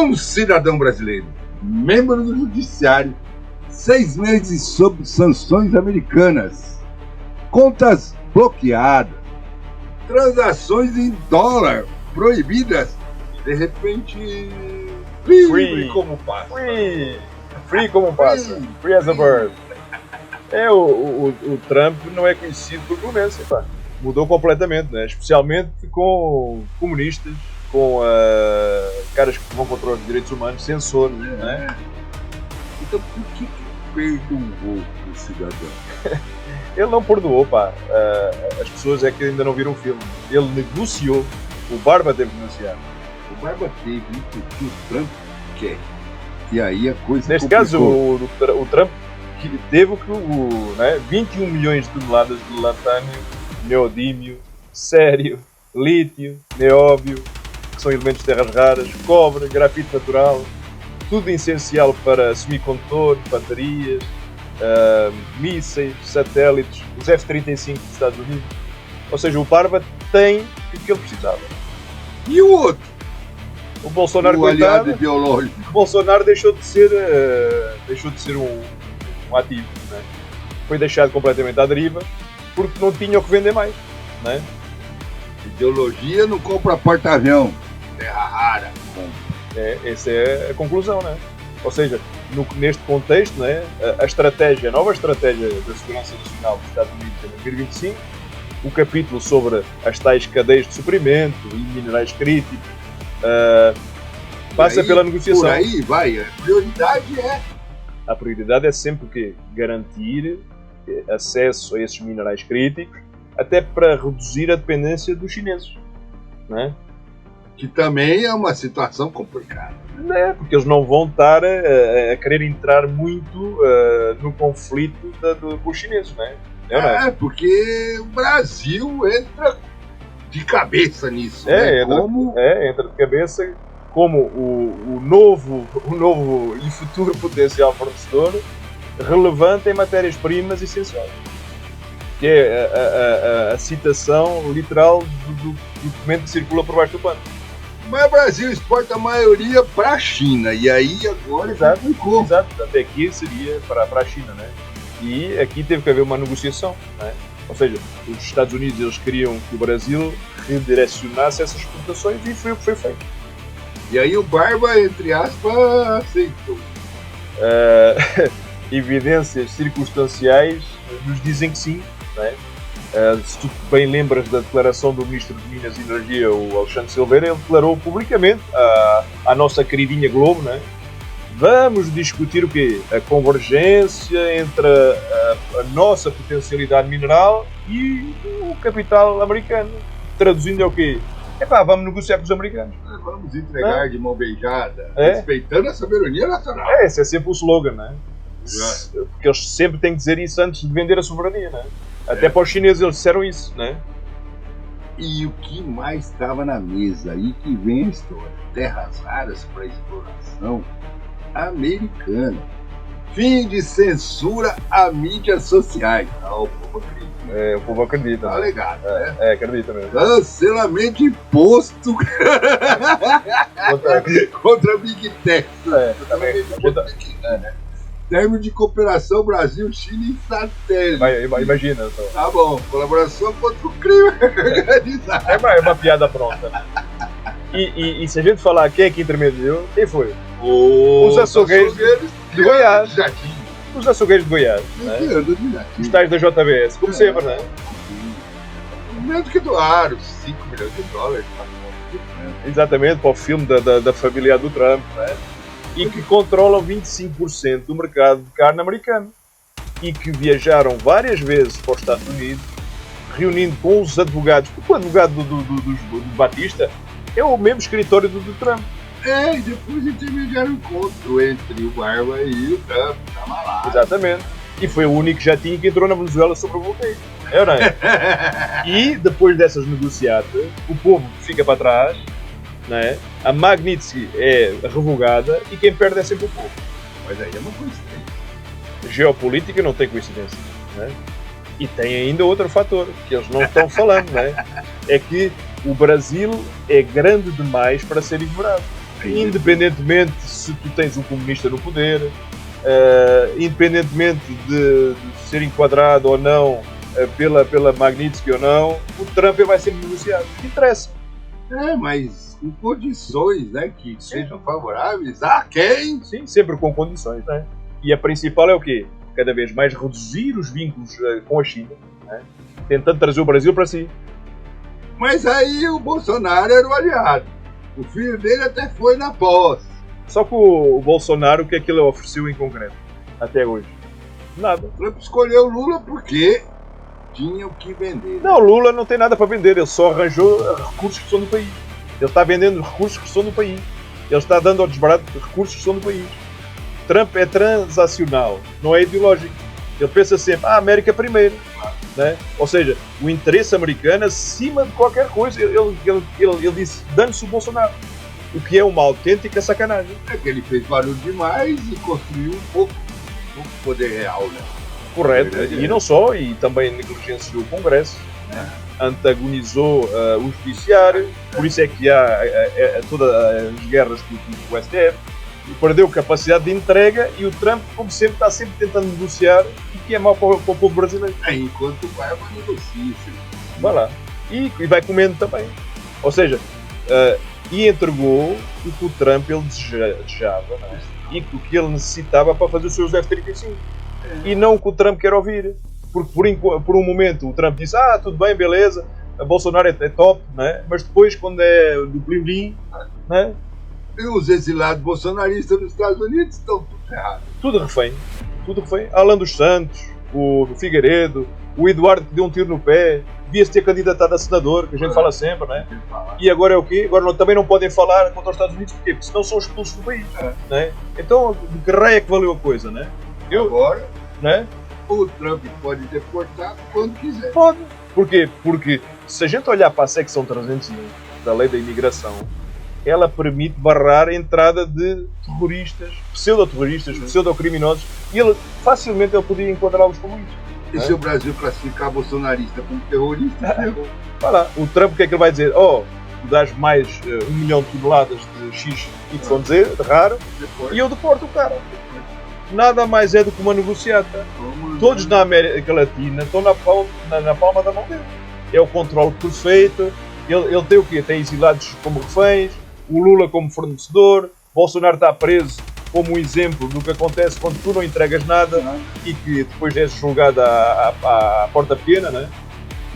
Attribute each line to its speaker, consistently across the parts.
Speaker 1: Bom cidadão brasileiro, membro do Judiciário, 6 meses sob sanções americanas, contas bloqueadas, transações em dólar proibidas, de repente, livre como passa.
Speaker 2: Free como passa. Free as a bird. O Trump não é conhecido por violência, pá. Mudou completamente, né? Especialmente com comunistas, com caras que vão contra os direitos humanos, censores, né?
Speaker 1: Então por que perdoou o cidadão?
Speaker 2: Ele não perdoou, pá. As pessoas é que ainda não viram o filme. Ele negociou, o Barba teve que negociar.
Speaker 1: O Barba teve porque o Trump quer. E aí a coisa
Speaker 2: neste
Speaker 1: complicou.
Speaker 2: caso, o Trump teve 21 milhões de toneladas de latânio, neodímio, sério, lítio, nióbio, que são elementos de terras raras, cobre, grafite natural, tudo essencial para semicondutores, baterias, mísseis, satélites, os F-35 dos Estados Unidos. Ou seja, o Barba tem o que ele precisava.
Speaker 1: E o outro?
Speaker 2: O Bolsonaro,
Speaker 1: o
Speaker 2: coitado,
Speaker 1: aliado ideológico.
Speaker 2: O Bolsonaro deixou de ser um ativo, né? Foi deixado completamente à deriva porque não tinha o que vender mais, né?
Speaker 1: Ideologia não compra porta-avião, terra rara.
Speaker 2: Essa é a conclusão, né? Ou seja, neste contexto, né, a nova estratégia da segurança nacional dos Estados Unidos em 2025, o capítulo sobre as tais cadeias de suprimento e minerais críticos, passa pela negociação.
Speaker 1: Por aí vai,
Speaker 2: a prioridade é sempre o quê? Garantir acesso a esses minerais críticos, até para reduzir a dependência dos chineses, né?
Speaker 1: Que também é uma situação complicada.
Speaker 2: Porque eles não vão estar a querer entrar muito no conflito com os chineses, né?
Speaker 1: Porque o Brasil entra de cabeça nisso.
Speaker 2: Entra de cabeça como o novo e futuro potencial fornecedor relevante em matérias-primas essenciais. Que é a citação literal do documento que circula por baixo do pano.
Speaker 1: Mas o Brasil exporta a maioria para a China, e aí agora
Speaker 2: Exato, até aqui seria para a China, né? E aqui teve que haver uma negociação, né? Ou seja, os Estados Unidos eles queriam que o Brasil redirecionasse essas exportações e foi o que foi feito.
Speaker 1: E aí o Barba, entre aspas, aceitou.
Speaker 2: Evidências circunstanciais nos dizem que sim, né? Se tu bem lembras da declaração do Ministro de Minas e Energia, o Alexandre Silveira, ele declarou publicamente à nossa queridinha Globo, né? Vamos discutir o quê? A convergência entre a nossa potencialidade mineral e o capital americano. Traduzindo é o quê? Vamos negociar com os americanos.
Speaker 1: Vamos entregar de mão beijada, respeitando a soberania nacional.
Speaker 2: Esse é sempre o slogan, né? Porque eles sempre têm que dizer isso antes de vender a soberania, né? Até para os chineses eles disseram isso, né?
Speaker 1: E o que mais estava na mesa? Aí que vem a história. Terras raras para exploração americana. Fim de censura a mídias sociais. O povo acredita.
Speaker 2: O povo acredita.
Speaker 1: Tá ligado, né?
Speaker 2: Acredita mesmo.
Speaker 1: Cancelamento imposto contra a Big Tech. Termo de cooperação Brasil-China em satélite.
Speaker 2: Imagina. Então.
Speaker 1: Tá bom. Colaboração contra o crime organizado.
Speaker 2: É uma piada pronta. E se a gente falar quem é que intermediou, quem foi? Os açougueiros de Goiás. Os açougueiros de Goiás. Né? Os tais da JBS, como sempre, né?
Speaker 1: Menos que doaram 5 milhões de dólares.
Speaker 2: Exatamente, para o filme da família do Trump, né? E que controlam 25% do mercado de carne americano. E que viajaram várias vezes para os Estados Unidos, reunindo com os advogados. Porque o advogado do Batista é o mesmo escritório do Trump.
Speaker 1: E depois intermediaram o encontro entre o Barba e o Trump. Tava lá.
Speaker 2: Exatamente. E foi o único jatinho que entrou na Venezuela sobre o bloqueio. E depois dessas negociatas, o povo fica para trás, né? A Magnitsky é revogada e quem perde é sempre o povo.
Speaker 1: Mas aí é uma coincidência.
Speaker 2: Geopolítica não tem coincidência, né? E tem ainda outro fator que eles não estão falando, né? É que o Brasil é grande demais para ser ignorado. independentemente se tu tens um comunista no poder, independentemente de ser enquadrado ou não pela Magnitsky ou não, o Trump vai ser negociado. Não interessa.
Speaker 1: Mas com condições, né, que sejam favoráveis a quem?
Speaker 2: Sim, sempre com condições, né? E a principal é o quê? Cada vez mais reduzir os vínculos com a China, né? Tentando trazer o Brasil para si.
Speaker 1: Mas aí o Bolsonaro era o aliado. O filho dele até foi na posse.
Speaker 2: Só que o Bolsonaro, o que é que ele ofereceu em concreto até hoje? Nada.
Speaker 1: O Trump escolheu Lula porque tinha o que vender.
Speaker 2: Não, Lula não tem nada para vender, ele só arranjou recursos que são do país. Ele está vendendo recursos que são do país. Ele está dando ao desbarato recursos que são do país. Trump é transacional, não é ideológico. Ele pensa sempre, a América primeiro. Né? Ou seja, o interesse americano acima de qualquer coisa. Ele disse, dane-se o Bolsonaro. O que é uma autêntica sacanagem.
Speaker 1: É que ele fez barulho demais e construiu um pouco poder real, né?
Speaker 2: Correto. E não só, e também negligenciou o Congresso, né? Antagonizou o Judiciário, por isso é que há todas as guerras com o STF, e perdeu capacidade de entrega, e o Trump, como sempre, está sempre tentando negociar, o que é mau para o povo brasileiro.
Speaker 1: Enquanto vai, negocia.
Speaker 2: Vai lá. E vai comendo também. Ou seja, e entregou o que o Trump ele desejava, não é? E o que ele necessitava para fazer os seus F-35. E não o que o Trump quer ouvir. Porque por um momento o Trump disse, tudo bem, beleza, a Bolsonaro é top, não é? Mas depois, quando é do blim-blim, não é?
Speaker 1: E os exilados bolsonaristas nos Estados Unidos estão tudo errado.
Speaker 2: Tudo refém. Alan dos Santos, o Figueiredo, o Eduardo que deu um tiro no pé, devia-se ter candidatado a senador, que a gente fala sempre, não é? E agora é o quê? Agora também não podem falar contra os Estados Unidos, porquê? Porque senão são expulsos do país. Não é? Então, de que raio é que valeu a coisa, não é?
Speaker 1: Agora,
Speaker 2: não é?
Speaker 1: O Trump pode deportar quando quiser.
Speaker 2: Pode. Porquê? Porque se a gente olhar para a secção 301 da lei da imigração, ela permite barrar a entrada de terroristas, pseudo-terroristas, pseudo-criminosos, e facilmente ele podia enquadrá-los como isso.
Speaker 1: E se o Brasil classificar bolsonarista como terrorista,
Speaker 2: vai lá. O Trump, o que é que ele vai dizer? Dás mais 1 milhão de toneladas de X, YZ, de raro, e eu deporto o cara. Nada mais é do que uma negociata. Todos na América Latina estão na palma da mão dele. É o controle perfeito. Ele tem o quê? Tem exilados como reféns, o Lula como fornecedor, Bolsonaro está preso como um exemplo do que acontece quando tu não entregas nada e que depois és julgado à porta pequena, né?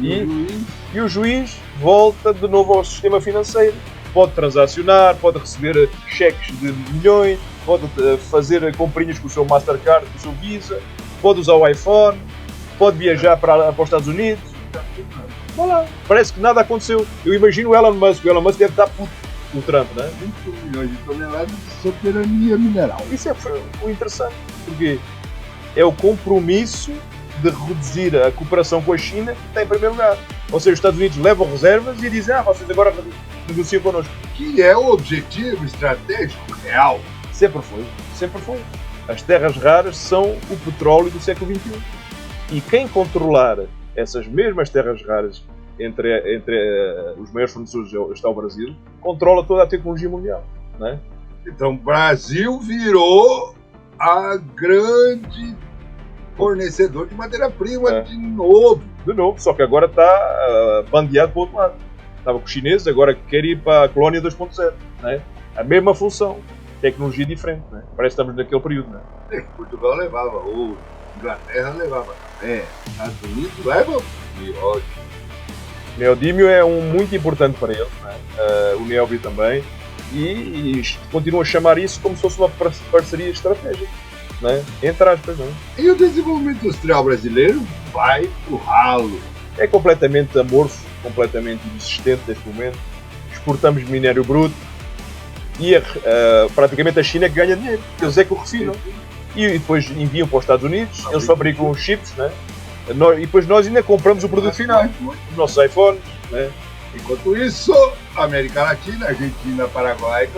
Speaker 2: E o juiz volta de novo ao sistema financeiro. Pode transacionar, pode receber cheques de milhões, pode fazer comprinhas com o seu Mastercard, com o seu Visa, pode usar o iPhone, pode viajar para os Estados Unidos. Olá. Parece que nada aconteceu. Eu imagino o Elon Musk. O Elon Musk deve estar puto com o Trump, né?
Speaker 1: 20 milhões de toneladas de soberania mineral.
Speaker 2: Isso é o interessante, porque é o compromisso de reduzir a cooperação com a China que está em primeiro lugar. Ou seja, os Estados Unidos levam reservas e dizem, vocês agora negociam connosco.
Speaker 1: Que é o objetivo estratégico real.
Speaker 2: Sempre foi. As terras raras são o petróleo do século XXI. E quem controlar essas mesmas terras raras entre os maiores fornecedores está o Brasil, controla toda a tecnologia mundial. Não é?
Speaker 1: Então o Brasil virou a grande fornecedor de matéria-prima de novo.
Speaker 2: De novo, só que agora está bandeado para o outro lado. Estava com os chineses, agora quer ir para a colónia 2.0. É? A mesma função, tecnologia diferente. Não é? Parece que estamos naquele período. Não é?
Speaker 1: Portugal levava ouro, Inglaterra levava café, Estados Unidos leva nióbio.
Speaker 2: Neodímio é muito importante para eles, não é? O nióbio também. E continuam a chamar isso como se fosse uma parceria estratégica. Não é? Entre aspas, não é?
Speaker 1: E o desenvolvimento industrial brasileiro vai pro ralo.
Speaker 2: É completamente amorfo, completamente inexistente neste momento. Exportamos minério bruto e praticamente a China é que ganha dinheiro. Eles é que o refinam. E depois enviam para os Estados Unidos, eles fabricam os chips, né? E depois nós ainda compramos o produto final, os nossos iPhones. Né?
Speaker 1: Enquanto isso, a América Latina, Argentina, Paraguai,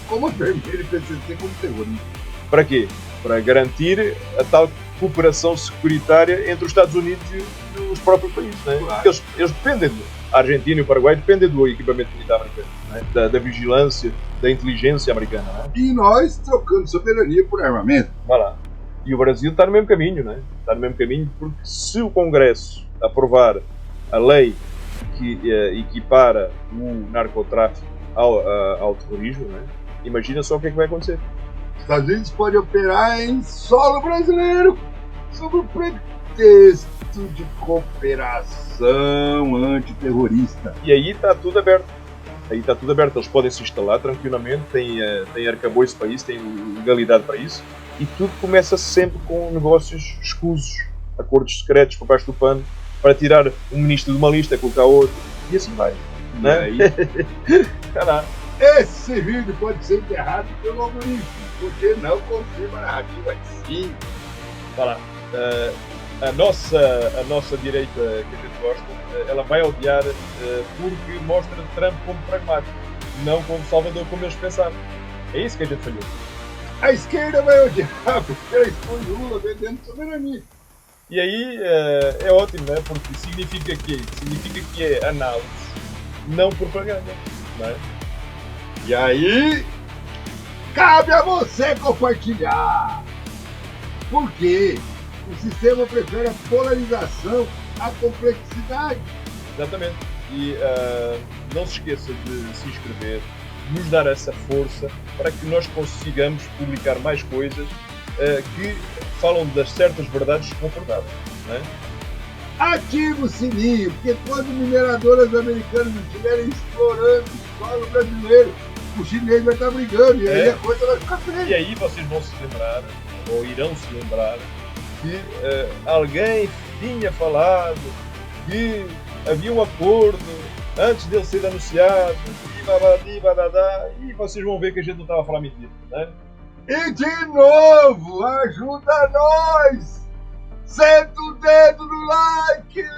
Speaker 1: como a vermelha e PCC como terrorista.
Speaker 2: Para quê? Para garantir a tal cooperação securitária entre os Estados Unidos e os próprios países. Né?
Speaker 1: Claro.
Speaker 2: Porque eles dependem. a Argentina e o Paraguai dependem do equipamento militar americano, né? Da vigilância, da inteligência americana. Né?
Speaker 1: E nós trocando soberania por armamento.
Speaker 2: Vai lá. E o Brasil está no mesmo caminho, né? Está no mesmo caminho porque se o Congresso aprovar a lei que equipara o narcotráfico ao terrorismo, né? Imagina só o que é que vai acontecer.
Speaker 1: Os Estados Unidos podem operar em solo brasileiro sob o pretexto de cooperação antiterrorista.
Speaker 2: E aí está tudo aberto. Eles podem se instalar tranquilamente, têm arcabouço para isso, têm legalidade para isso. E tudo começa sempre com negócios escusos, acordos secretos por baixo do pano, para tirar um ministro de uma lista, colocar outro, e assim vai. Né?
Speaker 1: Esse vídeo pode ser enterrado pelo algoritmo, porque não confirma a narrativa em si.
Speaker 2: Vai lá. A nossa direita que a gente gosta, ela vai odiar porque mostra Trump como pragmático, não como salvador como eles pensavam. É isso que a gente falhou.
Speaker 1: A esquerda vai odiar porque ela expõe Lula vendendo soberania.
Speaker 2: E aí é ótimo, né? Porque significa que é análise, não propaganda. Não é?
Speaker 1: E aí, cabe a você compartilhar. Por quê? O sistema prefere a polarização à complexidade.
Speaker 2: Exatamente. E não se esqueça de se inscrever, nos dar essa força para que nós consigamos publicar mais coisas que falam das certas verdades confortáveis. Não é?
Speaker 1: Ative o sininho, porque quando mineradoras americanas estiverem explorando o solo brasileiro, o chinês vai estar brigando e aí a coisa vai ficar feia.
Speaker 2: E aí vocês vão se lembrar, ou irão se lembrar, que alguém tinha falado que havia um acordo antes dele ser anunciado, e vocês vão ver que a gente não estava a falar mentira, né?
Speaker 1: E de novo, ajuda nós! Senta o dedo no like!